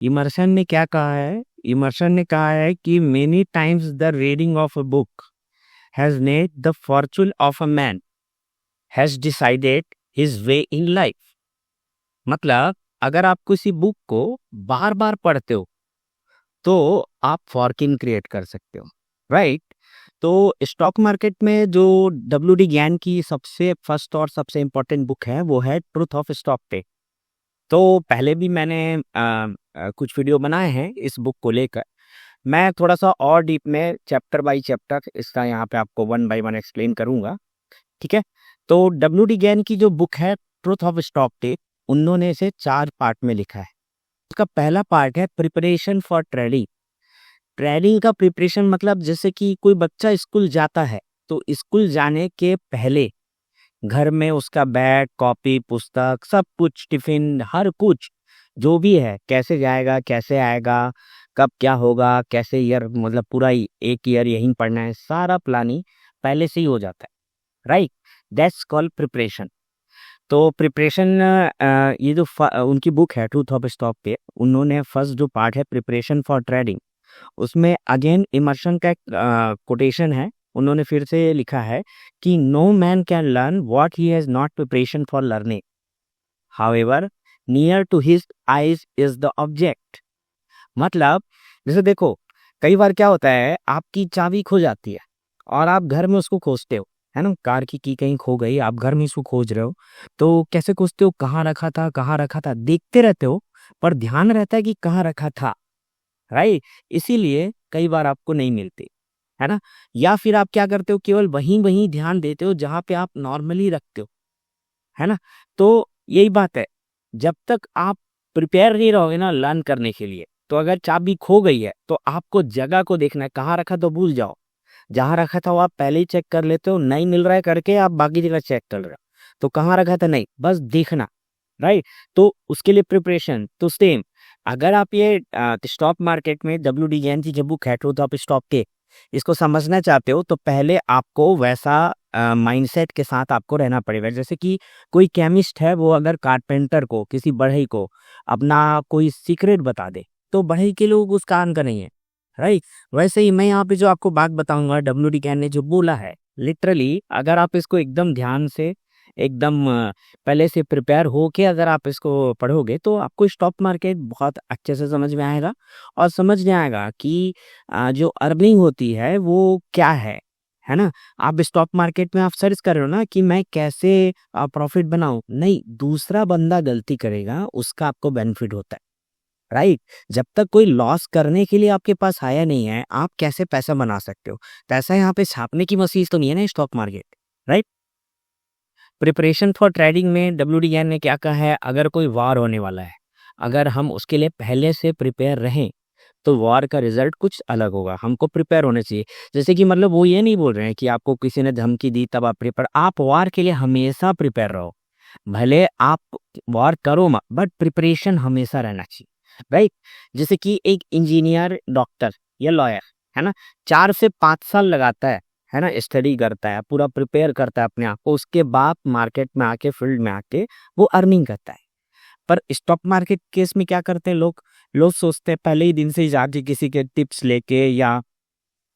Immersion ने क्या कहा है? इमर्शन ने कहा है कि many times the reading of a book has made the Fortune of a man has decided his way in life. मतलब अगर आप किसी बुक को बार बार पढ़ते हो तो आप फॉर्क्यून क्रिएट कर सकते हो, राइट? तो स्टॉक मार्केट में जो डब्ल्यू डी ज्ञान की सबसे फर्स्ट और सबसे इम्पोर्टेंट बुक है वो है ट्रूथ ऑफ स्टॉक टेक। तो पहले भी मैंने कुछ वीडियो बनाए हैं इस बुक को लेकर। मैं थोड़ा सा और डीप में चैप्टर बाय चैप्टर इसका यहाँ पे आपको वन बाय वन एक्सप्लेन करूंगा, ठीक है? तो डब्ल्यू डी ज्ञान की जो बुक है ट्रूथ ऑफ स्टॉक टेक, उन्होंने इसे 4 पार्ट में लिखा है। उसका पहला पार्ट है प्रिपरेशन फॉर ट्रेडिंग। ट्रेडिंग का प्रिपरेशन मतलब जैसे कि कोई बच्चा स्कूल जाता है तो स्कूल जाने के पहले घर में उसका बैग, कॉपी, पुस्तक, सब कुछ, टिफिन, हर कुछ जो भी है, कैसे जाएगा, कैसे आएगा, कब क्या होगा, कैसे ईयर, मतलब पूरा एक ईयर यहीं पढ़ना है, सारा प्लानिंग पहले से ही हो जाता है, राइट? That's called preparation. तो प्रिपरेशन, ये जो उनकी बुक है ट्रूथ ऑफ स्टॉक पे, उन्होंने फर्स्ट जो पार्ट है प्रिपरेशन फॉर ट्रेडिंग, उसमें अगेन इमर्शन का एक कोटेशन है। उन्होंने फिर से लिखा है कि no man can learn what he has not preparation for learning, however near to his eyes is the object. मतलब जैसे देखो, कई बार क्या होता है, आपकी चाबी खो जाती है और आप घर में उसको खोजते हो, है ना? कार की कहीं खो गई, आप घर में इसको खोज रहे हो, तो कैसे खोजते हो? कहाँ रखा था, कहाँ रखा था, देखते रहते हो, पर ध्यान रहता है कि कहाँ रखा था, राइट? इसीलिए कई बार आपको नहीं मिलती, है ना? या फिर आप क्या करते हो, केवल वहीं वहीं ध्यान देते हो जहां पे आप नॉर्मली रखते हो, है ना? तो यही बात है, जब तक आप प्रिपेयर नहीं रहोगे ना लर्न करने के लिए, तो अगर चाबी खो गई है तो आपको जगह को देखना है, कहाँ रखा तो भूल जाओ, जहां रखा था वो आप पहले ही चेक कर लेते हो, नहीं मिल रहा है करके आप बाकी जगह चेक कर रहे हो, तो कहाँ रखा था नहीं, बस देखना, राइट? तो उसके लिए प्रिपरेशन तो सेम। अगर आप ये स्टॉक मार्केट में डब्ल्यू डी एन की जो बुक है ट्रूथ ऑफ स्टॉक के, इसको समझना चाहते हो तो पहले आपको वैसा माइंडसेट के साथ आपको रहना पड़ेगा। जैसे कि कोई केमिस्ट है, वो अगर कारपेंटर को, किसी बढ़ई को अपना कोई सीक्रेट बता दे तो बढ़ई के लोग उस काम का नहीं है, राइट? वैसे ही मैं यहाँ पे जो आपको बात बताऊंगा, डब्ल्यू डी ने जो बोला है, लिटरली अगर आप इसको एकदम ध्यान से, एकदम पहले से प्रिपेयर हो के अगर आप इसको पढ़ोगे तो आपको स्टॉक मार्केट बहुत अच्छे से समझ में आएगा। और समझ में आएगा कि जो अर्निंग होती है वो क्या है ना? आप स्टॉक मार्केट में आप सर्च कर रहे हो ना कि मैं कैसे प्रॉफिट बनाऊं, नहीं, दूसरा बंदा गलती करेगा उसका आपको बेनिफिट होता है, राइट? जब तक कोई लॉस करने के लिए आपके पास आया नहीं है, आप कैसे पैसा बना सकते हो? पैसा यहाँ पे छापने की मशीन तो नहीं है ना stock market, right? Preparation for trading में डब्ल्यू ने क्या कहा है, अगर कोई वार होने वाला है, अगर हम उसके लिए पहले से प्रिपेयर रहें तो वॉर का रिजल्ट कुछ अलग होगा। हमको प्रिपेयर होने चाहिए। जैसे कि मतलब वो ये नहीं बोल रहे हैं कि आपको किसी ने धमकी दी तब आप प्रिपेयर, आप वॉर के लिए हमेशा प्रिपेयर रहो। भले आप वॉर करो मत, बट प्रिपरेशन हमेशा रहना चाहिए, राइट? जैसे कि एक इंजीनियर, डॉक्टर या लॉयर, है ना, 4 से 5 साल लगाता है ना, स्टडी करता है, पूरा प्रिपेयर करता है अपने आप को, उसके बाद मार्केट में आके, फील्ड में आके वो अर्निंग करता है। पर स्टॉक मार्केट केस में क्या करते हैं लोग, लोग सोचते हैं पहले ही दिन से ही जाके किसी के टिप्स लेके या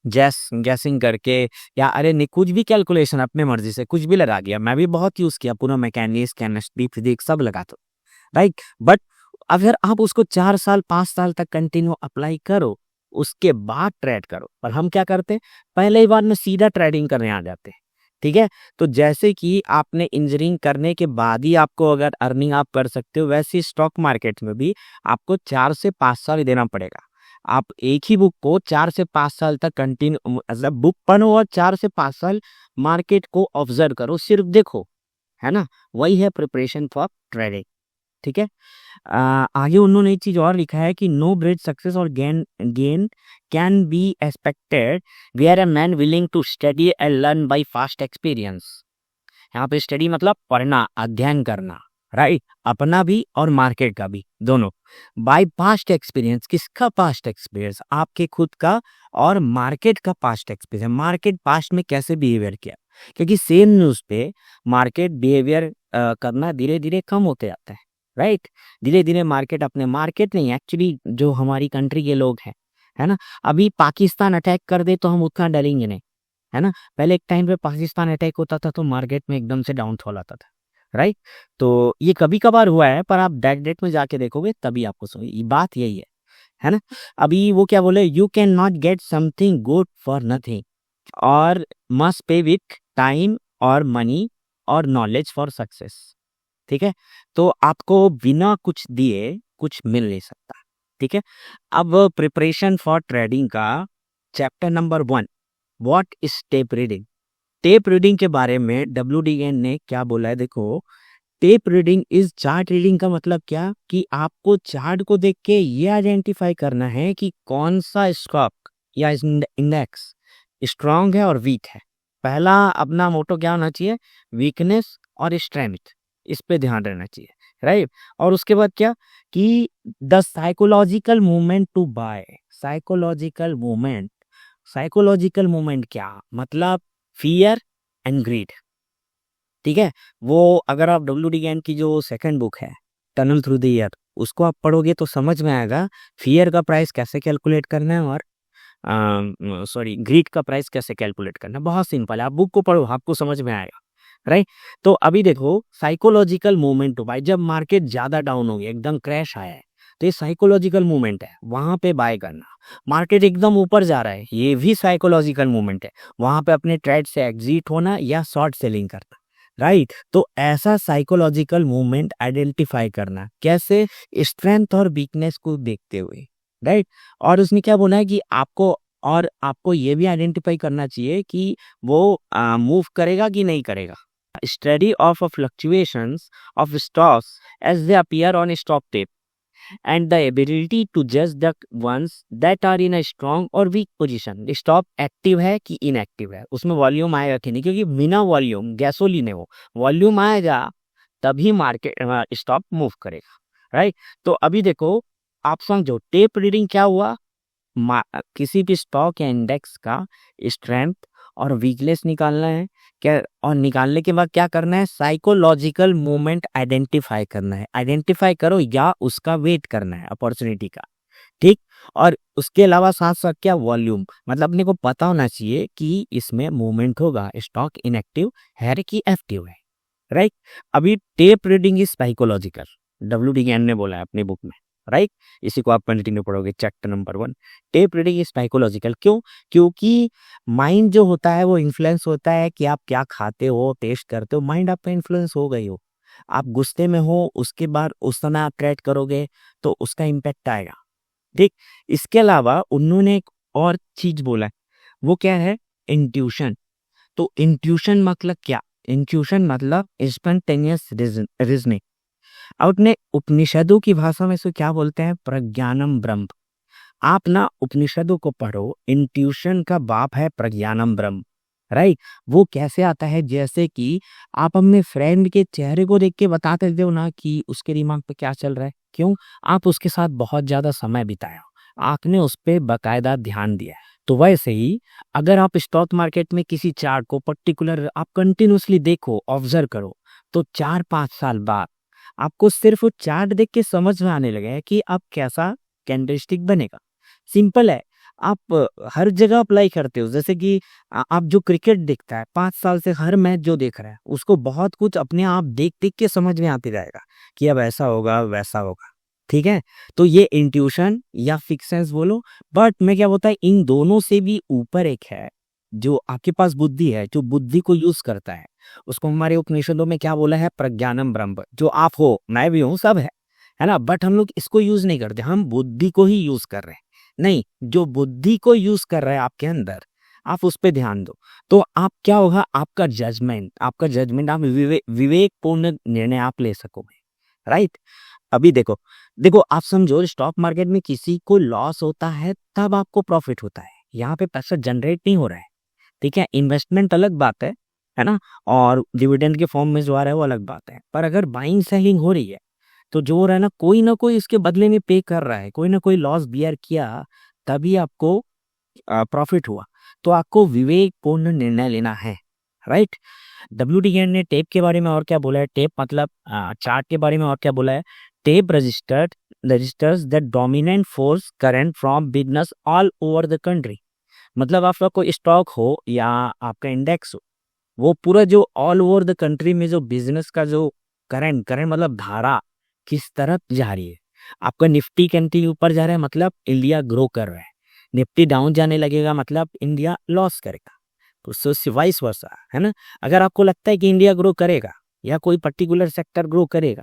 गैसिंग करके, या अरे नहीं, कुछ भी कैलकुलेशन अपने मर्जी से कुछ भी लगा दिया। मैं भी बहुत यूज किया, पूरा मैकेनिक्स, केमिस्ट्री, फिजिक्स सब लगा दो, राइट? बट अगर आप उसको 4 साल 5 साल तक कंटिन्यू अप्लाई करो, उसके बाद ट्रेड करो। पर हम क्या करते हैं, पहले ही बार में सीधा ट्रेडिंग करने आ जाते हैं, ठीक है? तो जैसे कि आपने इंजीनियरिंग करने के बाद ही आपको अगर अर्निंग आप कर सकते हो, वैसे स्टॉक मार्केट में भी आपको 4 से 5 साल देना पड़ेगा। आप एक ही बुक को 4 से 5 साल तक कंटिन्यू, मतलब बुक पढ़ो और 4 से 5 साल मार्केट को ऑब्जर्व करो, सिर्फ देखो, है ना? वही है प्रिपरेशन फॉर ट्रेडिंग, ठीक है? आगे उन्होंने एक चीज और लिखा है कि नो ग्रेट सक्सेस और gain gain can be expected where a man willing to study and learn by fast experience. यहाँ पे स्टडी मतलब पढ़ना, अध्ययन करना, राइट? अपना भी और मार्केट का भी, दोनों। बाय पास्ट एक्सपीरियंस, किसका पास्ट एक्सपीरियंस? आपके खुद का और मार्केट का पास्ट एक्सपीरियंस, मार्केट पास्ट में कैसे बिहेवियर किया। क्योंकि सेम न्यूज पे मार्केट बिहेवियर करना धीरे धीरे कम होते जाता है, राइट। धीरे धीरे मार्केट अपने मार्केट नहीं, एक्चुअली जो हमारी कंट्री के लोग हैं, है ना, अभी पाकिस्तान अटैक कर दे तो हम उतना डरेंगे नहीं, है ना। पहले एक टाइम पे पाकिस्तान अटैक होता था तो मार्केट में एकदम से डाउनफॉल आता था, राइट। तो ये कभी कभार हुआ है, पर आप डेट में जाके देखोगे तभी आपको समझ, ये बात यही है ना। अभी वो क्या बोले, you can not get something good for nothing और मस्ट पे विथ टाइम और मनी और नॉलेज फॉर सक्सेस। ठीक है, तो आपको बिना कुछ दिए कुछ मिल नहीं सकता। ठीक है, अब प्रिपरेशन फॉर ट्रेडिंग का chapter number 1, what is tape reading. Tape reading के बारे में WDN ने क्या बोला है, देखो। Tape reading is chart reading का मतलब क्या, कि आपको चार्ट को देख के ये आइडेंटिफाई करना है कि कौन सा स्टॉक या इंडेक्स स्ट्रांग है और वीक है। पहला अपना मोटो क्या होना चाहिए, वीकनेस और स्ट्रेंथ, इस पे ध्यान रहना चाहिए, राइट। और उसके बाद क्या, कि the psychological movement to buy. Psychological movement, psychological movement क्या मतलब, फियर एंड ग्रीड। ठीक है, वो अगर आप WDN की जो सेकंड बुक है, टनल थ्रू द ईयर, उसको आप पढ़ोगे तो समझ में आएगा फियर का प्राइस कैसे कैलकुलेट करना है और सॉरी ग्रीड का प्राइस कैसे कैलकुलेट करना है। बहुत सिंपल है, आप बुक को पढ़ो आपको समझ में आएगा, राइट। तो अभी देखो साइकोलॉजिकल मूवमेंट हो भाई, जब मार्केट ज्यादा डाउन हो गया, एकदम क्रैश आया है, तो ये साइकोलॉजिकल मूवमेंट है, वहां पे बाय करना। मार्केट एकदम ऊपर जा रहा है, ये भी साइकोलॉजिकल मूवमेंट है, वहां पे अपने ट्रेड से एग्जिट होना या शॉर्ट सेलिंग करना, राइट। तो ऐसा साइकोलॉजिकल मूवमेंट आइडेंटिफाई करना कैसे, स्ट्रेंथ और वीकनेस को देखते हुए, राइट। और उसने क्या बोला है कि आपको ये भी आइडेंटिफाई करना चाहिए कि वो मूव करेगा कि नहीं करेगा। Study of fluctuations of stocks as they appear on stock tape and the ability to judge the ones that are in a strong or weak position। Stop active है कि इनएक्टिव है, उसमें वॉल्यूम आएगा कि नहीं, क्योंकि बिना वॉल्यूम गैसोलीन है, वो वॉल्यूम आएगा तभी मार्केट स्टॉक मूव करेगा, राइट। तो अभी देखो आप समझो टेप रीडिंग क्या हुआ, किसी भी स्टॉक या इंडेक्स का स्ट्रेंथ और वीकनेस निकालना है क्या, और निकालने के बाद क्या करना है, साइकोलॉजिकल मूवमेंट आइडेंटिफाई करना है। आइडेंटिफाई करो या उसका वेट करना है अपॉर्चुनिटी का, ठीक। और उसके अलावा साथ साथ क्या, वॉल्यूम, मतलब अपने को पता होना चाहिए कि इसमें मूवमेंट होगा, स्टॉक इनएक्टिव है कि एक्टिव है, राइट। अभी tape reading is psychological, WDN ने बोला है अपनी बुक में, राइट। इसी को आप कंटिन्यू पढ़ोगे chapter number 1। Tape reading is psychological, क्यों, क्योंकि माइंड जो होता है वो इन्फ्लुएंस होता है कि आप क्या खाते हो, टेस्ट करते हो, माइंड आपका इन्फ्लुएंस हो गई हो, आप गुस्से में हो, उसके बाद उस समय आप ट्रेड करोगे तो उसका इम्पैक्ट आएगा, ठीक। इसके अलावा उन्होंने एक और चीज बोला है, वो क्या है, इंट्यूशन। तो इंट्यूशन मतलब क्या, इंट्यूशन मतलब स्पॉन्टेनियस रीजनिंग। अपने उपनिषदों की भाषा में इसको क्या बोलते हैं, प्रज्ञानम ब्रह्म। आप ना उपनिषदों को पढ़ो, इंट्यूशन का बाप है प्रज्ञानम ब्रह्म, राइट। वो कैसे आता है, जैसे कि आप अपने फ्रेंड के चेहरे को देख के बताते हो ना कि उसके दिमाग पे क्या चल रहा है, क्यों, आप उसके साथ बहुत ज्यादा समय बिताया हो, आपने उस पर बाकायदा ध्यान दिया है। तो वैसे ही अगर आप स्टॉक मार्केट में किसी चार्ट को पर्टिकुलर आप कंटिन्यूसली देखो, ऑब्जर्व करो, तो 4-5 साल बाद आपको सिर्फ वो चार्ट देख के समझ में आने लगे कि अब कैसा कैंडलस्टिक बनेगा। सिंपल है, आप हर जगह अप्लाई करते हो, जैसे कि आप जो क्रिकेट देखता है 5 साल से हर मैच जो देख रहा है, उसको बहुत कुछ अपने आप देख देख के समझ में आते जाएगा कि अब ऐसा होगा वैसा होगा, ठीक है। तो ये इंट्यूशन या फिक्स सेंस बोलो, बट मैं क्या बोलता है, इन दोनों से भी ऊपर एक है जो आपके पास बुद्धि है, जो बुद्धि को यूज करता है, उसको हमारे उपनिषदों में क्या बोला है, प्रज्ञानम ब्रह्म। जो आप हो, मैं भी हूँ, सब है ना, बट हम लोग इसको यूज नहीं करते, हम बुद्धि को ही यूज कर रहे हैं। नहीं, जो बुद्धि को यूज कर रहा है आपके अंदर, आप उस पर ध्यान दो, तो आप क्या होगा, आपका जजमेंट आप विवेकपूर्ण निर्णय आप ले सकोगे, राइट। अभी देखो देखो आप समझो, स्टॉक मार्केट में किसी को लॉस होता है तब आपको प्रॉफिट होता है, यहाँ पे पैसा जनरेट नहीं हो रहा है, ठीक है। इन्वेस्टमेंट अलग बात है ना, और डिविडेंड के फॉर्म में जो आ रहा है वो अलग बात है। पर अगर बाइंग सेलिंग हो रही है तो जो हो रहा है ना कोई इसके बदले में पे कर रहा है, कोई ना कोई लॉस बियर किया, तभी आपको प्रॉफिट हुआ। तो आपको विवेकपूर्ण निर्णय लेना है राइट। WDN ने टेप के बारे में और क्या बोला है, टेप मतलब चार्ट के बारे में और क्या बोला है, tape registers the dominant force current from business all over the country. मतलब आपका कोई स्टॉक हो या आपका इंडेक्स हो, वो पूरा जो ऑल ओवर द कंट्री में जो बिजनेस का जो करंट मतलब धारा किस तरफ जा रही है। आपका निफ्टी कंट्री ऊपर जा रहा है मतलब इंडिया ग्रो कर रहा है, निफ्टी डाउन जाने लगेगा मतलब इंडिया लॉस करेगा। तो सो वाइस वर्सा है ना। अगर आपको लगता है कि इंडिया ग्रो करेगा या कोई पर्टिकुलर सेक्टर ग्रो करेगा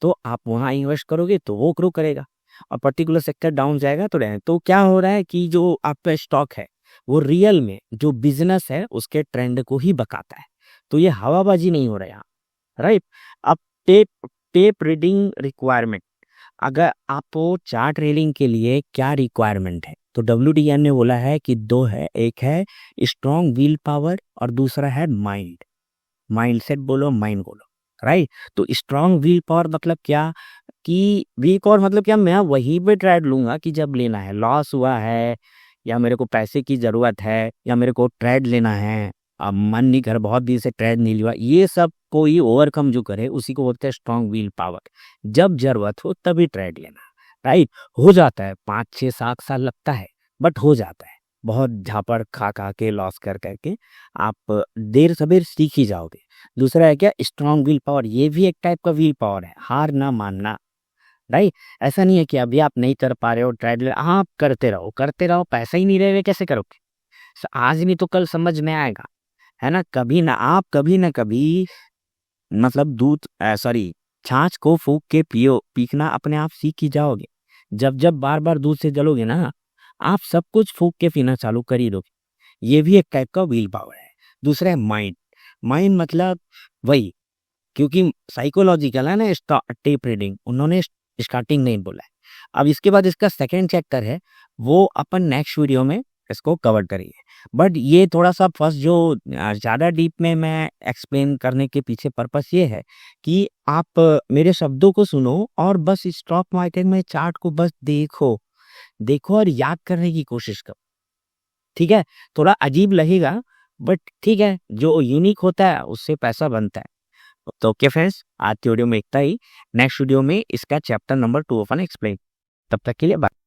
तो आप वहाँ इन्वेस्ट करोगे तो वो ग्रो करेगा, और पर्टिकुलर सेक्टर डाउन जाएगा तो डाउन। तो क्या हो रहा है कि जो आपका स्टॉक है वो रियल में जो बिजनेस है उसके ट्रेंड को ही बकाता है। तो ये हवाबाजी नहीं हो रहा है यहाँ, राइट। अब टेप टेप रीडिंग रिक्वायरमेंट, अगर आपको चार्ट रीडिंग के लिए क्या रिक्वायरमेंट है तो WDN ने बोला है कि दो है, एक है स्ट्रॉन्ग विल पावर और दूसरा है माइंड। माइंडसेट बोलो, माइंड बोलो, राइट। तो स्ट्रॉन्ग विल पावर मतलब क्या, कि वीक पावर मतलब क्या, मैं वहीं पे ट्रेड लूंगा कि जब लेना है, लॉस हुआ है या मेरे को पैसे की जरूरत है या मेरे को ट्रेड लेना है, अब मन नहीं कर, बहुत दिन से ट्रेड नहीं लिया, ये सब कोई ओवरकम जो करे उसी को बोलते हैं स्ट्रॉन्ग विल पावर। जब जरूरत हो तभी ट्रेड लेना, राइट। हो जाता है 5 6 7 साल लगता है, बट हो जाता है, बहुत झापड़ खा खा के लॉस कर करके आप देर सवेर सीख ही जाओगे। दूसरा है क्या, स्ट्रॉन्ग विल पावर, ये भी एक टाइप का विल पावर है, हार ना मानना, राइट। ऐसा नहीं है कि अभी आप नहीं कर पा रहे हो ट्रेड, आप करते रहो, पैसा ही नहीं रहेगा कैसे करोगे। आज नहीं तो कल समझ में आएगा, है ना। कभी ना कभी मतलब दूध सॉरी छाछ को फूक के पियो, पीना अपने आप सीख ही जाओगे। जब जब बार बार दूध से जलोगे ना, आप सब कुछ फूक के पीना चालू कर ही दोगे। ये भी एक टाइप का विल पावर है। दूसरा है माइंड। माइंड मतलब वही, क्योंकि साइकोलॉजिकल है ना, टेप रीडिंग उन्होंने स्टार्टिंग नहीं बोला है। अब इसके बाद इसका सेकंड चैप्टर है, वो अपन नेक्स्ट वीडियो में इसको कवर करेंगे। बट ये थोड़ा सा फर्स्ट जो ज़्यादा डीप में मैं एक्सप्लेन करने के पीछे पर्पस ये है कि आप मेरे शब्दों को सुनो और बस स्टॉक मार्केट में चार्ट को बस देखो देखो और याद करने की कोशिश करो, ठीक है। थोड़ा अजीब लगेगा बट ठीक है, जो यूनिक होता है उससे पैसा बनता है। तो ओके फ्रेंड्स, आज की वीडियो में इतना ही। नेक्स्ट वीडियो में इसका चैप्टर नंबर 2 अपन एक्सप्लेन। तब तक के लिए बाय।